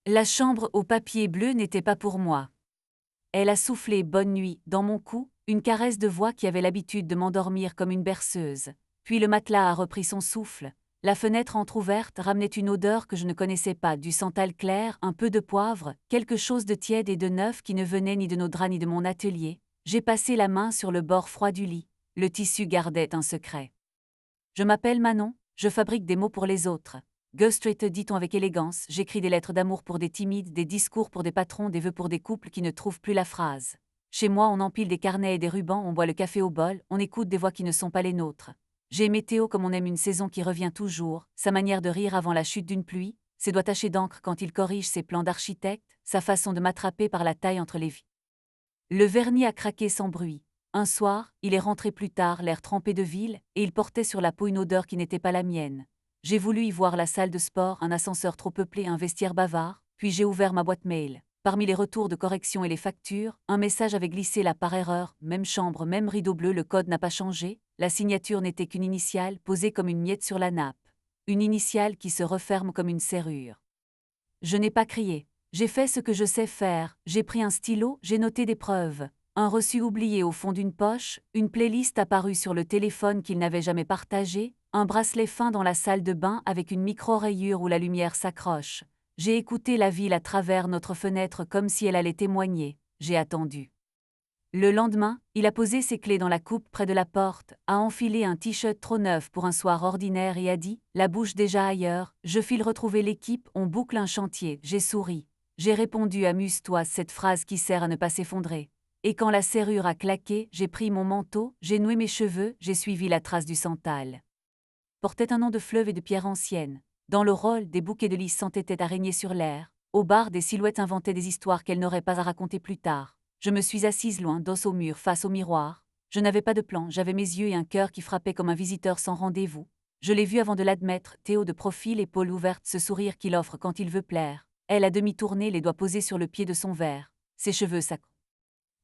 La chambre au papier bleu n'était pas pour moi. Elle a soufflé bonne nuit dans mon cou, une caresse de voix qui avait l'habitude de m'endormir comme une berceuse. Puis le matelas a repris son souffle. La fenêtre entr'ouverte ramenait une odeur que je ne connaissais pas, du santal clair, un peu de poivre, quelque chose de tiède et de neuf qui ne venait ni de nos draps ni de mon atelier. J'ai passé la main sur le bord froid du lit. Le tissu gardait un secret. Je m'appelle Manon, je fabrique des mots pour les autres. Ghostwriter dit-on avec élégance, j'écris des lettres d'amour pour des timides, des discours pour des patrons, des vœux pour des couples qui ne trouvent plus la phrase. Chez moi, on empile des carnets et des rubans, on boit le café au bol, on écoute des voix qui ne sont pas les nôtres. J'ai aimé Théo comme on aime une saison qui revient toujours, sa manière de rire avant la chute d'une pluie, ses doigts tachés d'encre quand il corrige ses plans d'architecte, sa façon de m'attraper par la taille entre les vies. Le vernis a craqué sans bruit. Un soir, il est rentré plus tard, l'air trempé de ville, et il portait sur la peau une odeur qui n'était pas la mienne. J'ai voulu y voir la salle de sport, un ascenseur trop peuplé, un vestiaire bavard, puis j'ai ouvert ma boîte mail. Parmi les retours de correction et les factures, un message avait glissé là par erreur, même chambre, même rideau bleu, le code n'a pas changé, la signature n'était qu'une initiale, posée comme une miette sur la nappe. Une initiale qui se referme comme une serrure. Je n'ai pas crié. J'ai fait ce que je sais faire, j'ai pris un stylo, j'ai noté des preuves. Un reçu oublié au fond d'une poche, une playlist apparue sur le téléphone qu'il n'avait jamais partagé, un bracelet fin dans la salle de bain avec une micro-rayure où la lumière s'accroche. J'ai écouté la ville à travers notre fenêtre comme si elle allait témoigner. J'ai attendu. Le lendemain, il a posé ses clés dans la coupe près de la porte, a enfilé un t-shirt trop neuf pour un soir ordinaire et a dit, la bouche déjà ailleurs, je file retrouver l'équipe, on boucle un chantier, j'ai souri. J'ai répondu amuse-toi, cette phrase qui sert à ne pas s'effondrer. Et quand la serrure a claqué, j'ai pris mon manteau, j'ai noué mes cheveux, j'ai suivi la trace du santal. Portait un nom de fleuve et de pierre ancienne. Dans le rôle, des bouquets de lys s'entêtaient à régner sur l'air. Au bar, des silhouettes inventaient des histoires qu'elles n'auraient pas à raconter plus tard. Je me suis assise loin, dos au mur, face au miroir. Je n'avais pas de plan, j'avais mes yeux et un cœur qui frappait comme un visiteur sans rendez-vous. Je l'ai vu avant de l'admettre, Théo de profil, épaules ouvertes, ce sourire qu'il offre quand il veut plaire. Elle a demi-tourné, les doigts posés sur le pied de son verre. Ses cheveux s'accrochent.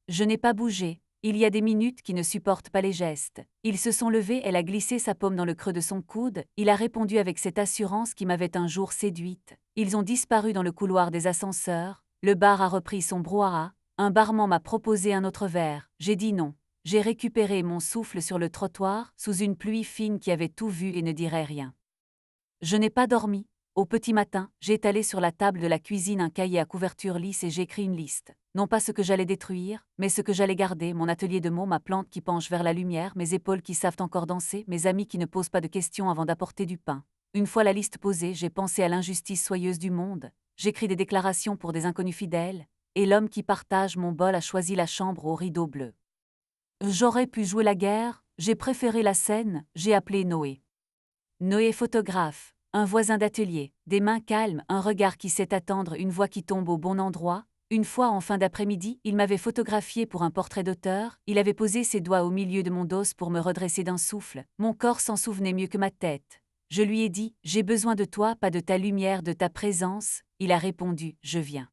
Je n'ai pas bougé. Il y a des minutes qui ne supportent pas les gestes. Ils se sont levés, elle a glissé sa paume dans le creux de son coude, il a répondu avec cette assurance qui m'avait un jour séduite. Ils ont disparu dans le couloir des ascenseurs, le bar a repris son brouhaha, un barman m'a proposé un autre verre, j'ai dit non. J'ai récupéré mon souffle sur le trottoir, sous une pluie fine qui avait tout vu et ne dirait rien. Je n'ai pas dormi. Au petit matin, j'ai étalé sur la table de la cuisine un cahier à couverture lisse et j'ai écrit une liste. Non pas ce que j'allais détruire, mais ce que j'allais garder, mon atelier de mots, ma plante qui penche vers la lumière, mes épaules qui savent encore danser, mes amis qui ne posent pas de questions avant d'apporter du pain. Une fois la liste posée, j'ai pensé à l'injustice soyeuse du monde, j'écris des déclarations pour des inconnus fidèles, et l'homme qui partage mon bol a choisi la chambre au rideau bleu. J'aurais pu jouer la guerre, j'ai préféré la scène, j'ai appelé Noé. Noé photographe, un voisin d'atelier, des mains calmes, un regard qui sait attendre, une voix qui tombe au bon endroit. Une fois en fin d'après-midi, il m'avait photographié pour un portrait d'auteur, il avait posé ses doigts au milieu de mon dos pour me redresser d'un souffle, mon corps s'en souvenait mieux que ma tête. Je lui ai dit, j'ai besoin de toi, pas de ta lumière, de ta présence. Il a répondu, je viens.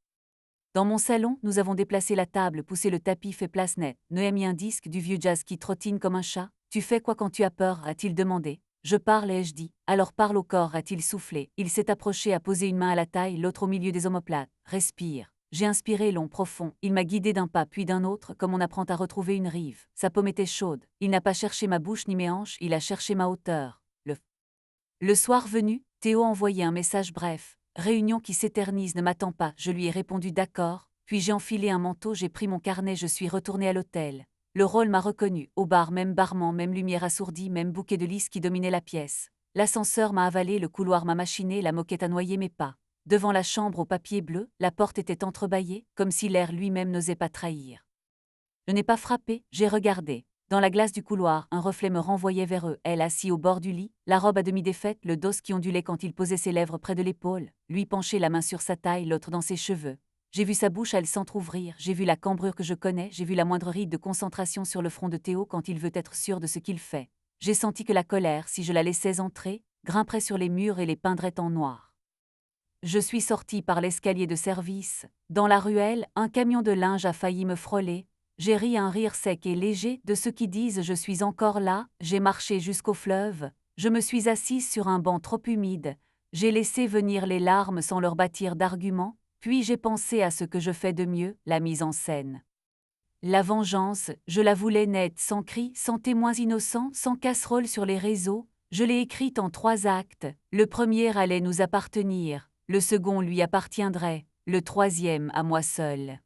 Dans mon salon, nous avons déplacé la table, poussé le tapis, fait place nette. Noé a mis un disque du vieux jazz qui trottine comme un chat. Tu fais quoi quand tu as peur, a-t-il demandé. Je parle, ai-je dit. Alors parle au corps, a-t-il soufflé. Il s'est approché, a posé une main à la taille, l'autre au milieu des omoplates. Respire. J'ai inspiré long, profond. Il m'a guidé d'un pas puis d'un autre, comme on apprend à retrouver une rive. Sa paume était chaude. Il n'a pas cherché ma bouche ni mes hanches, il a cherché ma hauteur. Le soir venu, Théo a envoyé un message bref. Réunion qui s'éternise, ne m'attend pas. Je lui ai répondu d'accord. Puis j'ai enfilé un manteau, j'ai pris mon carnet, je suis retourné à l'hôtel. Le rôle m'a reconnu. Au bar, même barman, même lumière assourdie, même bouquet de lys qui dominait la pièce. L'ascenseur m'a avalé, le couloir m'a machiné, la moquette a noyé mes pas. Devant la chambre au papier bleu, la porte était entrebâillée, comme si l'air lui-même n'osait pas trahir. Je n'ai pas frappé, j'ai regardé. Dans la glace du couloir, un reflet me renvoyait vers eux, elle assise au bord du lit, la robe à demi défaite, le dos qui ondulait quand il posait ses lèvres près de l'épaule, lui penché la main sur sa taille, l'autre dans ses cheveux. J'ai vu sa bouche, elle s'entr'ouvrir, j'ai vu la cambrure que je connais, j'ai vu la moindre ride de concentration sur le front de Théo quand il veut être sûr de ce qu'il fait. J'ai senti que la colère, si je la laissais entrer, grimperait sur les murs et les peindrait en noir. Je suis sortie par l'escalier de service. Dans la ruelle, un camion de linge a failli me frôler. J'ai ri un rire sec et léger de ceux qui disent « je suis encore là », j'ai marché jusqu'au fleuve, je me suis assise sur un banc trop humide, j'ai laissé venir les larmes sans leur bâtir d'arguments, Puis j'ai pensé à ce que je fais de mieux, la mise en scène. La vengeance, je la voulais nette, sans cris, sans témoins innocents, sans casserole sur les réseaux. Je l'ai écrite en 3 actes. Le premier allait nous appartenir, le second lui appartiendrait, le troisième à moi seul.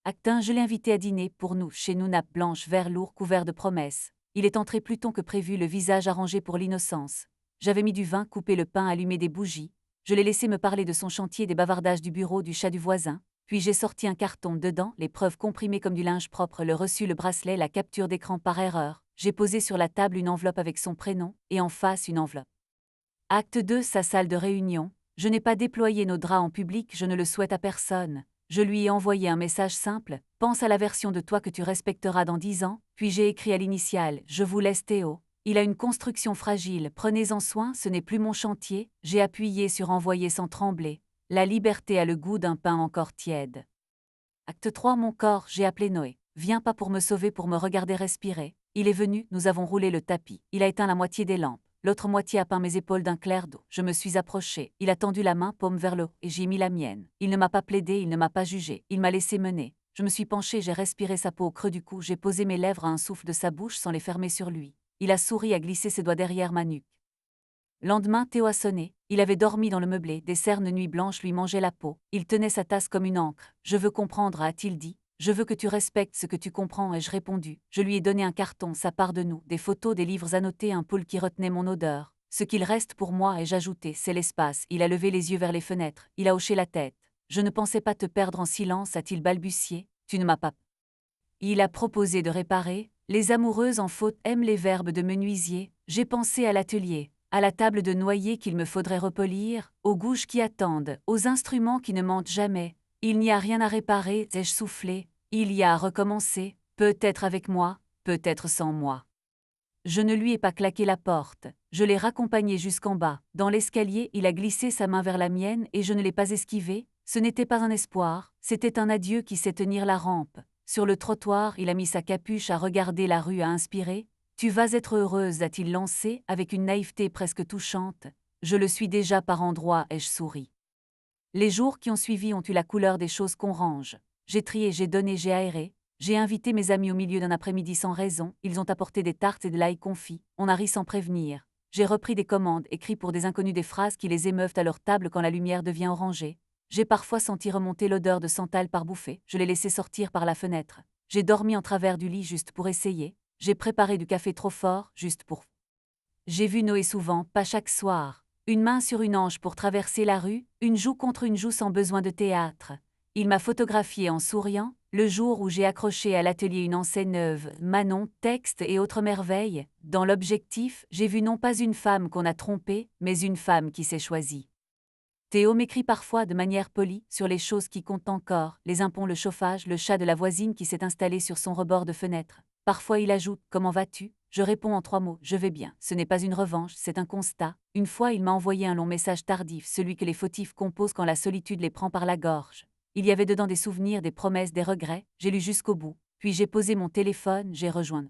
Acte 1, je l'ai invité à dîner pour nous, chez nous, nappe blanche, verre lourd couvert de promesses. Il est entré plus tôt que prévu, le visage arrangé pour l'innocence. J'avais mis du vin, coupé le pain, allumé des bougies. Je l'ai laissé me parler de son chantier, des bavardages du bureau, du chat du voisin. Puis j'ai sorti un carton, dedans, les preuves comprimées comme du linge propre, le reçu, le bracelet, la capture d'écran par erreur. J'ai posé sur la table une enveloppe avec son prénom, et en face une enveloppe. Acte 2, sa salle de réunion. Je n'ai pas déployé nos draps en public, je ne le souhaite à personne. Je lui ai envoyé un message simple, pense à la version de toi que tu respecteras dans 10 ans, puis j'ai écrit à l'initiale, je vous laisse Théo. Il a une construction fragile, prenez-en soin, ce n'est plus mon chantier, j'ai appuyé sur envoyer sans trembler. La liberté a le goût d'un pain encore tiède. Acte 3, mon corps, j'ai appelé Noé. Viens pas pour me sauver, pour me regarder respirer. Il est venu, nous avons roulé le tapis. Il a éteint la moitié des lampes. L'autre moitié a peint mes épaules d'un clair d'eau. Je me suis approchée. Il a tendu la main, paume vers le haut, et j'ai mis la mienne. Il ne m'a pas plaidé, il ne m'a pas jugé. Il m'a laissé mener. Je me suis penchée, j'ai respiré sa peau au creux du cou, j'ai posé mes lèvres à un souffle de sa bouche sans les fermer sur lui. Il a souri, a glissé ses doigts derrière ma nuque. Lendemain, Théo a sonné. Il avait dormi dans le meublé, des cernes nuits blanches lui mangeaient la peau. Il tenait sa tasse comme une encre. Je veux comprendre, a-t-il dit. Je veux que tu respectes ce que tu comprends, ai-je répondu. Je lui ai donné un carton, sa part de nous, des photos, des livres annotés, un pool qui retenait mon odeur. Ce qu'il reste pour moi, ai-je ajouté, c'est l'espace. Il a levé les yeux vers les fenêtres. Il a hoché la tête. Je ne pensais pas te perdre en silence, a-t-il balbutié. Tu ne m'as pas. Il a proposé de réparer. Les amoureuses en faute aiment les verbes de menuisier. J'ai pensé à l'atelier, à la table de noyer qu'il me faudrait repolir, aux gouges qui attendent, aux instruments qui ne mentent jamais. Il n'y a rien à réparer, ai-je soufflé. Il y a à recommencer, peut-être avec moi, peut-être sans moi. Je ne lui ai pas claqué la porte, je l'ai raccompagné jusqu'en bas. Dans l'escalier, il a glissé sa main vers la mienne et je ne l'ai pas esquivé. Ce n'était pas un espoir, c'était un adieu qui sait tenir la rampe. Sur le trottoir, il a mis sa capuche à regarder la rue, à inspirer. Tu vas être heureuse, a-t-il lancé, avec une naïveté presque touchante. Je le suis déjà par endroits, ai-je souri. Les jours qui ont suivi ont eu la couleur des choses qu'on range. J'ai trié, j'ai donné, j'ai aéré. J'ai invité mes amis au milieu d'un après-midi sans raison, ils ont apporté des tartes et de l'ail confit, on a ri sans prévenir. J'ai repris des commandes, écrit pour des inconnus des phrases qui les émeuvent à leur table quand la lumière devient orangée. J'ai parfois senti remonter l'odeur de santal par bouffée, je l'ai laissé sortir par la fenêtre. J'ai dormi en travers du lit juste pour essayer. J'ai préparé du café trop fort, juste pour... J'ai vu Noé souvent, pas chaque soir. Une main sur une hanche pour traverser la rue, une joue contre une joue sans besoin de théâtre. Il m'a photographié en souriant, le jour où j'ai accroché à l'atelier une enseigne neuve, Manon, texte et autres merveilles. Dans l'objectif, j'ai vu non pas une femme qu'on a trompée, mais une femme qui s'est choisie. Théo m'écrit parfois de manière polie sur les choses qui comptent encore, les impôts, le chauffage, le chat de la voisine qui s'est installé sur son rebord de fenêtre. Parfois il ajoute « Comment vas-tu ?» Je réponds en 3 mots « Je vais bien ». Ce n'est pas une revanche, c'est un constat. Une fois il m'a envoyé un long message tardif, celui que les fautifs composent quand la solitude les prend par la gorge. Il y avait dedans des souvenirs, des promesses, des regrets, j'ai lu jusqu'au bout. Puis j'ai posé mon téléphone, j'ai rejoint.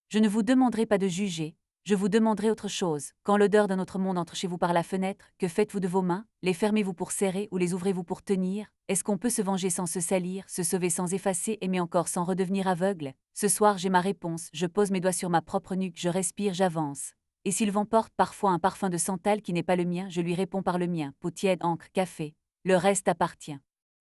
Je ne vous demanderai pas de juger, je vous demanderai autre chose. Quand l'odeur d'un autre monde entre chez vous par la fenêtre, que faites-vous de vos mains? Les fermez-vous pour serrer ou les ouvrez-vous pour tenir? Est-ce qu'on peut se venger sans se salir, se sauver sans effacer, aimer encore sans redevenir aveugle? Ce soir j'ai ma réponse, je pose mes doigts sur ma propre nuque, je respire, j'avance. Et s'il vent porte parfois un parfum de santal qui n'est pas le mien, je lui réponds par le mien, peau tiède, encre, café. Le reste appartient.